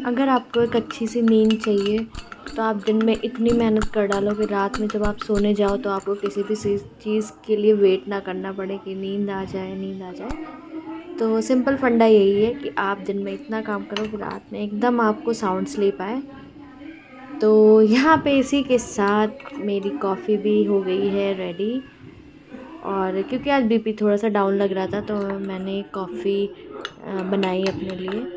अगर आपको एक अच्छी सी नींद चाहिए तो आप दिन में इतनी मेहनत कर डालो कि रात में जब आप सोने जाओ तो आपको किसी भी चीज़ के लिए वेट ना करना पड़े कि नींद आ जाए, नींद आ जाए। तो सिंपल फंडा यही है कि आप दिन में इतना काम करो कि रात में एकदम आपको साउंड स्लीप आए। तो यहाँ पे इसी के साथ मेरी कॉफ़ी भी हो गई है रेडी। और क्योंकि आज बीपी थोड़ा सा डाउन लग रहा था तो मैंने कॉफ़ी बनाई अपने लिए।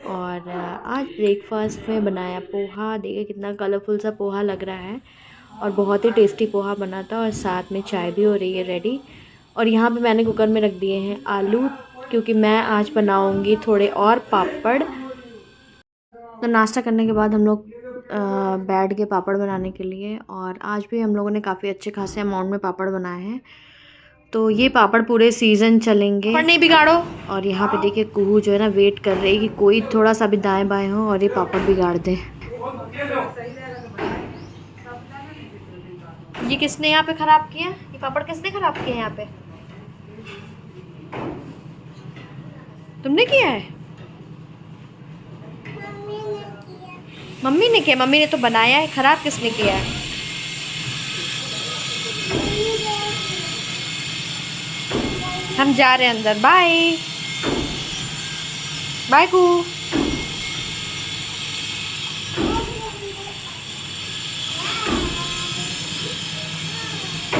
और आज ब्रेकफास्ट में बनाया पोहा। देखिए कितना कलरफुल सा पोहा लग रहा है और बहुत ही टेस्टी पोहा बना था। और साथ में चाय भी हो रही है रेडी। और यहाँ पे मैंने कुकर में रख दिए हैं आलू, क्योंकि मैं आज बनाऊंगी थोड़े और पापड़। तो नाश्ता करने के बाद हम लोग बैठ गए पापड़ बनाने के लिए। और आज भी हम लोगों ने काफ़ी अच्छे खासे अमाउंट में पापड़ बनाए हैं। तो ये पापड़ पूरे सीज़न चलेंगे। पापड़ नहीं बिगाड़ो। और यहाँ पे देखिए कुहू जो है ना वेट कर रही है कि कोई थोड़ा सा भी दाएं बाएं हो और ये पापड़ बिगाड़ दे। ये किसने यहाँ पे ख़राब किया? ये पापड़ किसने ख़राब किया यहाँ पे? तुमने किया है? मम्मी ने किया। मम्मी ने तो बनाया है, ख़राब किसने किया है? हम जा रहे हैं अंदर। बाय बाय कू।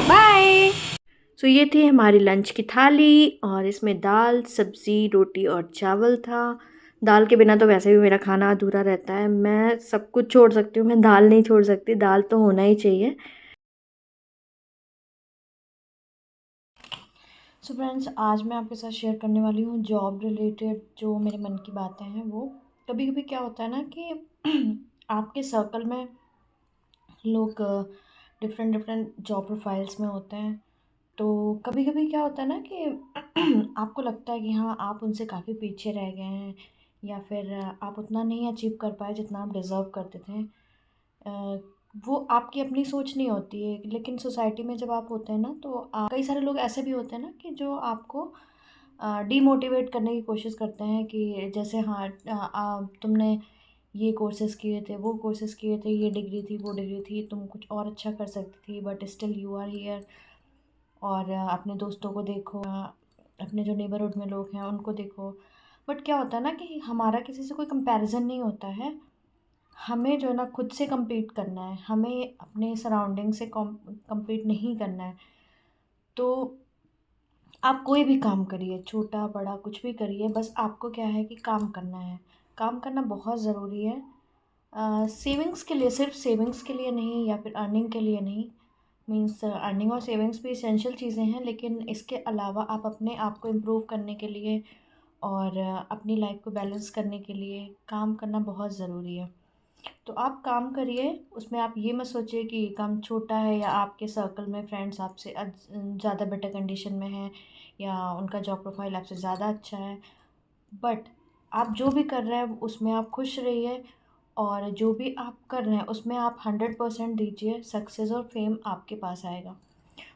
बाय। सो ये थी हमारी लंच की थाली और इसमें दाल, सब्ज़ी, रोटी और चावल था। दाल के बिना तो वैसे भी मेरा खाना अधूरा रहता है। मैं सब कुछ छोड़ सकती हूँ, मैं दाल नहीं छोड़ सकती। दाल तो होना ही चाहिए। सो फ्रेंड्स, आज मैं आपके साथ शेयर करने वाली हूँ जॉब रिलेटेड जो मेरे मन की बातें हैं। वो कभी कभी क्या होता है ना कि आपके सर्कल में लोग डिफरेंट डिफरेंट जॉब प्रोफाइल्स में होते हैं। तो कभी कभी क्या होता है ना कि आपको लगता है कि हाँ आप उनसे काफ़ी पीछे रह गए हैं, या फिर आप उतना नहीं अचीव कर पाए जितना आप डिज़र्व करते थे। वो आपकी अपनी सोच नहीं होती है, लेकिन सोसाइटी में जब आप होते हैं ना तो कई सारे लोग ऐसे भी होते हैं ना कि जो आपको डीमोटिवेट करने की कोशिश करते हैं कि जैसे हाँ तुमने ये कोर्सेज़ किए थे, वो कोर्सेज़ किए थे, ये डिग्री थी, वो डिग्री थी, तुम कुछ और अच्छा कर सकती थी, but still you are here. और अपने दोस्तों को देखो, अपने जो नेबरहुड में लोग हैं उनको देखो। बट क्या होता है ना कि हमारा किसी से कोई कंपैरिजन नहीं होता है। हमें जो है ना खुद से compete करना है, हमें अपने सराउंडिंग से compete नहीं करना है। तो आप कोई भी काम करिए, छोटा बड़ा कुछ भी करिए, बस आपको क्या है कि काम करना है। काम करना बहुत ज़रूरी है। सेविंग्स के लिए, सिर्फ सेविंग्स के लिए नहीं या फिर अर्निंग के लिए नहीं। मीन्स अर्निंग और सेविंग्स भी इसेंशियल चीज़ें हैं, लेकिन इसके अलावा आप अपने आप को इम्प्रूव करने के लिए और अपनी लाइफ को बैलेंस करने के लिए काम करना बहुत ज़रूरी है। तो आप काम करिए, उसमें आप ये मत सोचिए कि ये काम छोटा है या आपके सर्कल में फ्रेंड्स आपसे ज़्यादा बेटर कंडीशन में हैं या उनका जॉब प्रोफाइल आपसे ज़्यादा अच्छा है। बट आप जो भी कर रहे हैं उसमें आप खुश रहिए, और जो भी आप कर रहे हैं उसमें आप 100% दीजिए। सक्सेस और फेम आपके पास आएगा।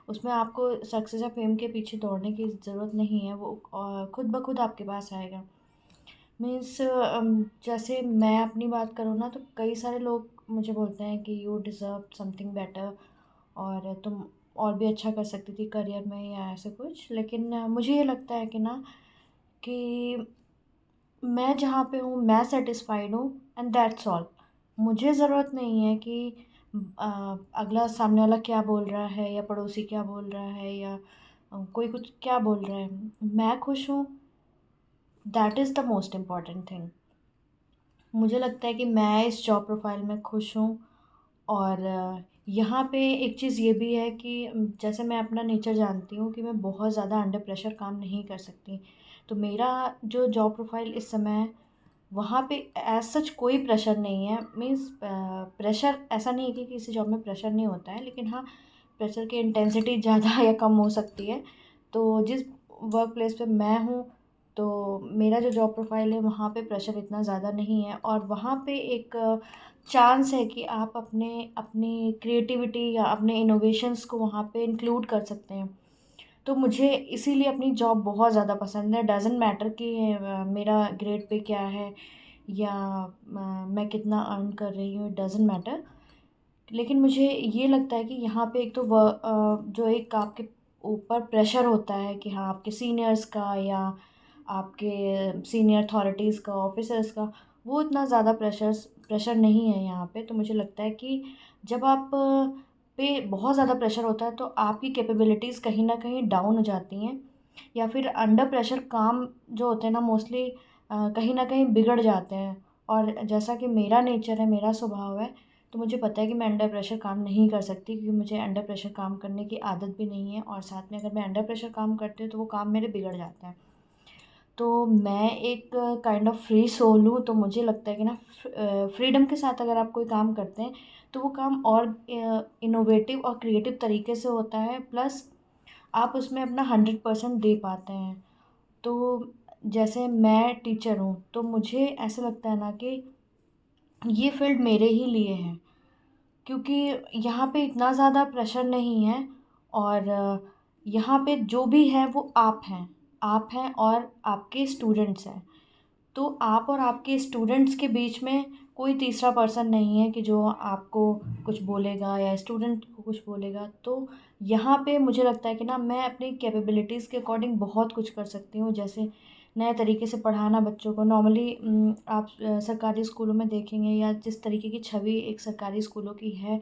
उसमें आपको सक्सेस या फेम के पीछे दौड़ने की ज़रूरत नहीं है, वो खुद ब खुद आपके पास आएगा। मीन्स जैसे मैं अपनी बात करूँ ना तो कई सारे लोग मुझे बोलते हैं कि यू डिज़र्व समथिंग बेटर, और तुम और भी अच्छा कर सकती थी करियर में या ऐसे कुछ। लेकिन मुझे ये लगता है कि ना कि मैं जहाँ पे हूँ मैं सेटिस्फाइड हूँ, एंड दैट्स ऑल। मुझे ज़रूरत नहीं है कि अगला सामने वाला क्या बोल रहा है या पड़ोसी क्या बोल रहा है या कोई कुछ क्या बोल रहा है। मैं खुश हूँ, that is the most important thing. मुझे लगता है कि मैं इस जॉब प्रोफाइल में खुश हूँ। और यहाँ पे एक चीज़ ये भी है कि जैसे मैं अपना नेचर जानती हूँ कि मैं बहुत ज़्यादा अंडर प्रेशर काम नहीं कर सकती। तो मेरा जो जॉब प्रोफाइल इस समय है वहाँ पे एज़ सच कोई प्रेशर नहीं है। मीन्स प्रेशर ऐसा नहीं है कि किसी जॉब में प्रेशर नहीं होता है, लेकिन हाँ प्रेशर की इंटेंसिटी ज़्यादा या कम हो सकती है। तो जिस वर्क प्लेस पे मैं हूँ तो मेरा जो जॉब प्रोफाइल है वहाँ पे प्रेशर इतना ज़्यादा नहीं है, और वहाँ पे एक चांस है कि आप अपने अपनी क्रिएटिविटी या अपने इनोवेशंस को वहाँ पे इंक्लूड कर सकते हैं। तो मुझे इसीलिए अपनी जॉब बहुत ज़्यादा पसंद है। डज़न्ट मैटर कि मेरा ग्रेड पे क्या है या मैं कितना अर्न कर रही हूँ, इट डज़न्ट मैटर। लेकिन मुझे ये लगता है कि यहाँ पे एक तो जो एक आपके ऊपर प्रेशर होता है कि हाँ, आपके सीनियर्स का या आपके सीनियर अथॉरिटीज़ का, ऑफ़िसर्स का, वो इतना ज़्यादा प्रेशर नहीं है यहाँ पे। तो मुझे लगता है कि जब आप पे बहुत ज़्यादा प्रेशर होता है, तो आपकी कैपेबिलिटीज़ कहीं न कहीं डाउन हो जाती हैं, या फिर अंडर प्रेशर काम जो होते हैं ना, मोस्टली कहीं न कहीं बिगड़ जाते हैं। और जैसा कि मेरा नेचर है, मेरा स्वभाव है, तो मुझे पता है कि मैं अंडर प्रेशर काम नहीं कर सकती, क्योंकि मुझे अंडर प्रेशर काम करने की आदत भी नहीं है, और साथ में अगर मैं अंडर प्रेशर काम करती हूँ तो वो काम मेरे बिगड़ जाते हैं। तो मैं एक काइंड ऑफ फ्री सोल हूँ, तो मुझे लगता है कि ना फ्रीडम के साथ अगर आप कोई काम करते हैं तो वो काम और इनोवेटिव और क्रिएटिव तरीके से होता है, प्लस आप उसमें अपना 100% दे पाते हैं। तो जैसे मैं टीचर हूँ, तो मुझे ऐसा लगता है ना कि ये फ़ील्ड मेरे ही लिए है, क्योंकि यहाँ पे इतना ज़्यादा प्रेशर नहीं है, और यहाँ पे जो भी है वो आप हैं। आप हैं और आपके स्टूडेंट्स हैं। तो आप और आपके स्टूडेंट्स के बीच में कोई तीसरा पर्सन नहीं है कि जो आपको कुछ बोलेगा या स्टूडेंट को कुछ बोलेगा। तो यहाँ पे मुझे लगता है कि ना मैं अपनी कैपेबिलिटीज़ के अकॉर्डिंग बहुत कुछ कर सकती हूँ। जैसे नए तरीके से पढ़ाना बच्चों को। नॉर्मली आप सरकारी स्कूलों में देखेंगे, या जिस तरीके की छवि एक सरकारी स्कूलों की है,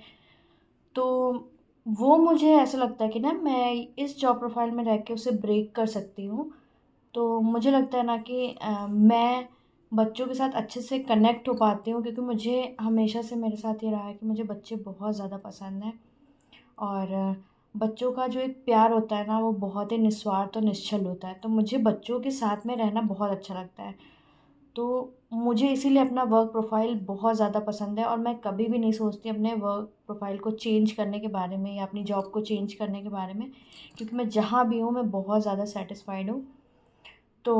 तो वो मुझे ऐसा लगता है कि ना मैं इस जॉब प्रोफ़ाइल में रह के उसे ब्रेक कर सकती हूँ। तो मुझे लगता है ना कि मैं बच्चों के साथ अच्छे से कनेक्ट हो पाती हूँ, क्योंकि मुझे हमेशा से मेरे साथ ये रहा है कि मुझे बच्चे बहुत ज़्यादा पसंद हैं। और बच्चों का जो एक प्यार होता है ना, वो बहुत ही निस्वार्थ और निश्छल होता है। तो मुझे बच्चों के साथ में रहना बहुत अच्छा लगता है। तो मुझे इसीलिए अपना वर्क प्रोफ़ाइल बहुत ज़्यादा पसंद है, और मैं कभी भी नहीं सोचती अपने वर्क प्रोफ़ाइल को चेंज करने के बारे में, या अपनी जॉब को चेंज करने के बारे में, क्योंकि मैं जहाँ भी हूँ मैं बहुत ज़्यादा सैटिस्फाइड हूँ। तो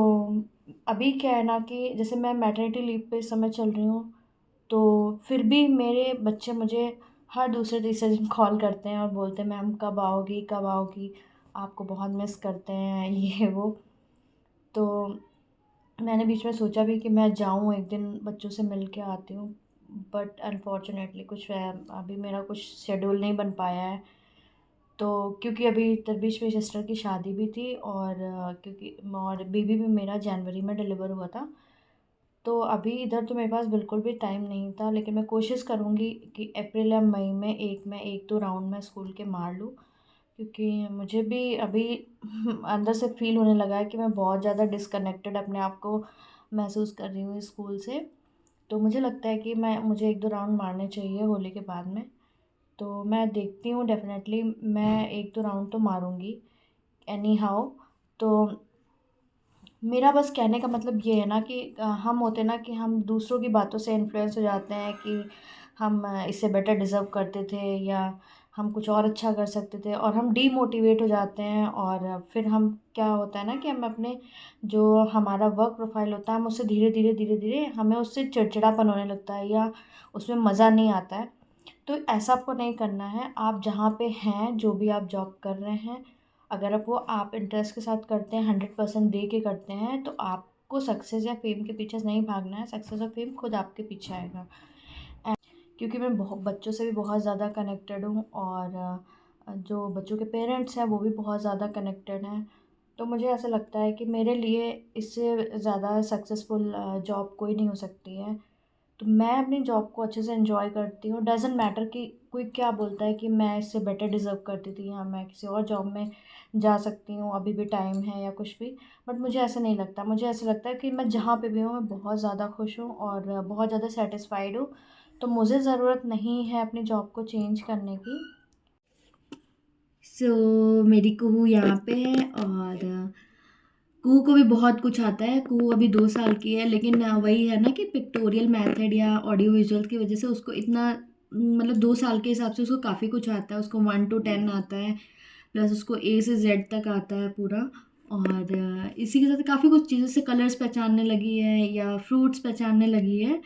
अभी क्या है ना कि जैसे मैं मैटरनिटी लीव पे इस समय चल रही हूँ, तो फिर भी मेरे बच्चे मुझे हर दूसरे-तीसरे दिन कॉल करते हैं और बोलते हैं, "मैम कब आओगी, कब आओगी? आपको बहुत मिस करते हैं।" ये वो। तो मैंने बीच में सोचा भी कि मैं जाऊँ एक दिन बच्चों से मिल के आती हूँ, बट अनफॉर्चुनेटली अभी मेरा कुछ शेड्यूल नहीं बन पाया है। तो क्योंकि अभी बीच में सिस्टर की शादी भी थी, और बेबी भी मेरा जनवरी में डिलीवर हुआ था। तो अभी इधर तो मेरे पास बिल्कुल भी टाइम नहीं था, लेकिन मैं कोशिश करूँगी कि अप्रैल या मई में 1 राउंड मैं स्कूल के मार लूँ। क्योंकि मुझे भी अभी अंदर से फ़ील होने लगा है कि मैं बहुत ज़्यादा डिस्कनेक्टेड अपने आप को महसूस कर रही हूँ इस स्कूल से। तो मुझे लगता है कि मुझे 1-2 राउंड मारने चाहिए होली के बाद में। तो मैं देखती हूँ, डेफ़िनेटली मैं 1-2 राउंड तो मारूँगी एनी हाउ। तो मेरा बस कहने का मतलब ये है ना कि हम होते हैं ना कि हम दूसरों की बातों से इन्फ्लुएंस हो जाते हैं कि हम इससे बेटर डिज़र्व करते थे, या हम कुछ और अच्छा कर सकते थे, और हम डीमोटिवेट हो जाते हैं। और फिर हम क्या होता है ना कि हम अपने जो हमारा वर्क प्रोफाइल होता है, हम उससे धीरे धीरे हमें उससे चिड़चिड़ापन होने लगता है, या उसमें मज़ा नहीं आता है। तो ऐसा आपको नहीं करना है। आप जहाँ पे हैं, जो भी आप जॉब कर रहे हैं, अगर आप इंटरेस्ट के साथ करते हैं, 100% दे के करते हैं, तो आपको सक्सेस या फ़ेम के पीछे नहीं भागना है। सक्सेस और फ़ेम खुद आपके पीछे आएगा। क्योंकि मैं बच्चों से भी बहुत ज़्यादा कनेक्टेड हूँ, और जो बच्चों के पेरेंट्स हैं वो भी बहुत ज़्यादा कनेक्टेड हैं। तो मुझे ऐसा लगता है कि मेरे लिए इससे ज़्यादा सक्सेसफुल जॉब कोई नहीं हो सकती है। तो मैं अपनी जॉब को अच्छे से एन्जॉय करती हूँ। डज़न्ट मैटर कि कोई क्या बोलता है कि मैं इससे बेटर डिज़र्व करती थी, या मैं किसी और जॉब में जा सकती हूँ, अभी भी टाइम है, या कुछ भी। बट मुझे ऐसा नहीं लगता। मुझे ऐसा लगता है कि मैं जहाँ पे भी हूँ मैं बहुत ज़्यादा खुश हूँ, और बहुत ज़्यादा सैटिस्फाइड हूँ। तो मुझे ज़रूरत नहीं है अपनी जॉब को चेंज करने की। मेरी कुहू यहाँ पे है, और कुहू को भी बहुत कुछ आता है। कुहू अभी 2 साल की है, लेकिन वही है ना कि पिक्टोरियल मेथड या ऑडियो विजुअल की वजह से उसको इतना, मतलब 2 साल के हिसाब से उसको काफ़ी कुछ आता है। उसको 1 to 10 आता है, प्लस उसको ए से ज़ेड तक आता है पूरा। और इसी के साथ काफ़ी कुछ चीज़ें, जैसे कलर्स पहचानने लगी है या फ्रूट्स पहचानने लगी है।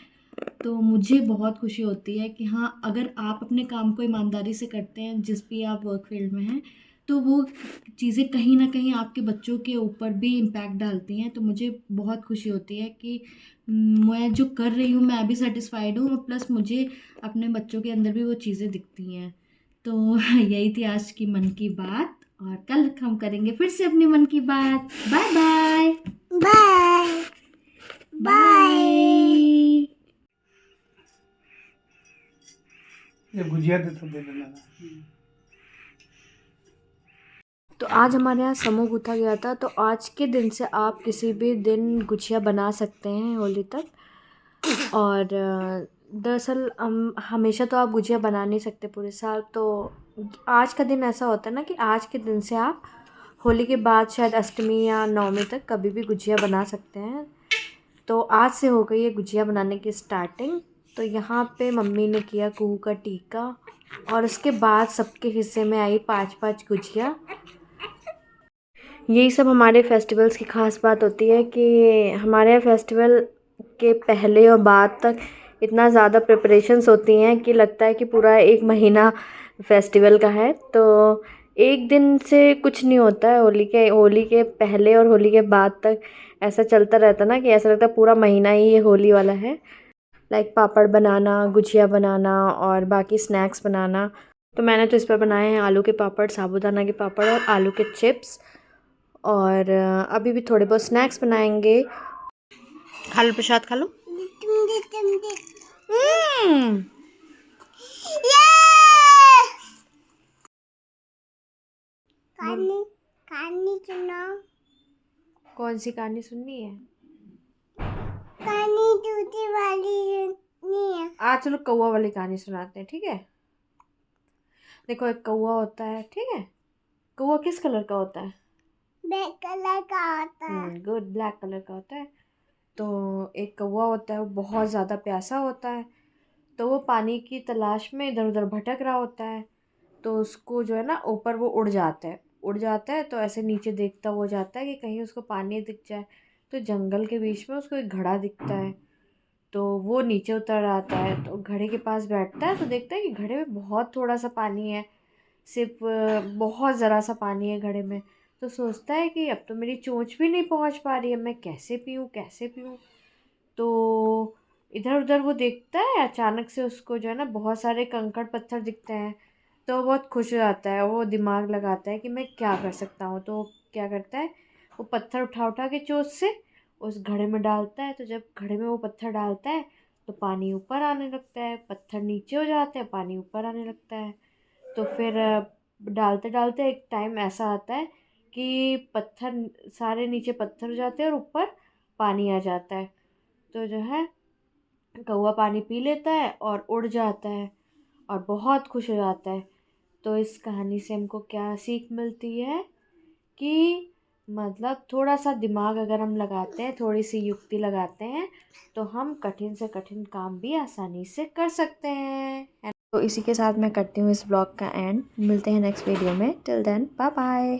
तो मुझे बहुत खुशी होती है कि हाँ, अगर आप अपने काम को ईमानदारी से करते हैं, जिस भी आप वर्क फ़ील्ड में हैं, तो वो चीज़ें कहीं न कहीं आपके बच्चों के ऊपर भी इम्पैक्ट डालती हैं। तो मुझे बहुत खुशी होती है कि मैं जो कर रही हूँ मैं भी सैटिस्फाइड हूँ, और प्लस मुझे अपने बच्चों के अंदर भी वो चीज़ें दिखती हैं। तो यही थी आज की मन की बात, और कल हम करेंगे फिर से अपनी मन की बात। Bye bye. Bye bye. ये गुजिया दे तो दे देना। तो आज हमारे यहाँ समोह गूँथा गया था, तो आज के दिन से आप किसी भी दिन गुजिया बना सकते हैं होली तक। और दरअसल हम हमेशा तो आप गुजिया बना नहीं सकते पूरे साल, तो आज का दिन ऐसा होता है ना कि आज के दिन से आप होली के बाद शायद अष्टमी या नवमी तक कभी भी गुजिया बना सकते हैं। तो आज से हो गई है गुजिया बनाने की स्टार्टिंग। तो यहाँ पे मम्मी ने किया कुहू का टीका, और उसके बाद सबके हिस्से में आई 5-5 गुजिया। यही सब हमारे फेस्टिवल्स की ख़ास बात होती है कि हमारे यहाँ फेस्टिवल के पहले और बाद तक इतना ज़्यादा प्रिपरेशंस होती हैं कि लगता है कि पूरा एक महीना फेस्टिवल का है। तो एक दिन से कुछ नहीं होता है। होली के पहले और होली के बाद तक ऐसा चलता रहता ना कि ऐसा लगता है पूरा महीना ही ये होली वाला है। लाइक पापड़ बनाना, गुजिया बनाना और बाकी स्नैक्स बनाना। तो मैंने तो इस पर बनाए हैं आलू के पापड़, साबूदाना के पापड़ और आलू के चिप्स। और अभी भी थोड़े बहुत स्नैक्स बनाएंगे। खा लो प्रसाद, खा लो। कहानी सुनाओ। कौन सी कहानी सुननी है? कहानी दूसरी वाली नहीं है। आज चलो कौवा वाली कहानी सुनाते हैं, ठीक है? देखो, एक कौवा होता है, ठीक है? कौवा किस कलर का होता है? ब्लैक कलर का होता है। गुड, ब्लैक कलर का होता है। तो एक कौवा होता है, वो बहुत ज़्यादा प्यासा होता है। तो वो पानी की तलाश में इधर उधर भटक रहा होता है। तो उसको जो है ना, ऊपर वो उड़ जाता है तो ऐसे नीचे देखता हो जाता है कि कहीं उसको पानी दिख जाए। तो जंगल के बीच में उसको एक घड़ा दिखता है। तो वो नीचे उतर आता है, तो घड़े के पास बैठता है तो देखता है कि घड़े में बहुत थोड़ा सा पानी है। सिर्फ बहुत ज़रा सा पानी है घड़े में। तो सोचता है कि अब तो मेरी चोंच भी नहीं पहुंच पा रही है, मैं कैसे पीऊँ कैसे पीऊँ। तो इधर उधर वो देखता है, अचानक से उसको जो है ना बहुत सारे कंकड़ पत्थर दिखते हैं। तो वो बहुत खुश हो जाता है, वो दिमाग लगाता है कि मैं क्या कर सकता हूँ। तो वो क्या करता है, वो पत्थर उठा उठा के चोंच से उस घड़े में डालता है। तो जब घड़े में वो पत्थर डालता है तो पानी ऊपर आने लगता है, पत्थर नीचे हो जाते हैं, पानी ऊपर आने लगता है। तो फिर डालते डालते एक टाइम ऐसा आता है कि पत्थर सारे नीचे पत्थर हो जाते हैं और ऊपर पानी आ जाता है। तो जो है कौवा पानी पी लेता है और उड़ जाता है और बहुत खुश हो जाता है। तो इस कहानी से हमको क्या सीख मिलती है कि मतलब थोड़ा सा दिमाग अगर हम लगाते हैं, थोड़ी सी युक्ति लगाते हैं, तो हम कठिन से कठिन काम भी आसानी से कर सकते हैं। तो इसी के साथ मैं करती हूँ इस ब्लॉग का एंड। मिलते हैं नेक्स्ट वीडियो में। Till then bye bye.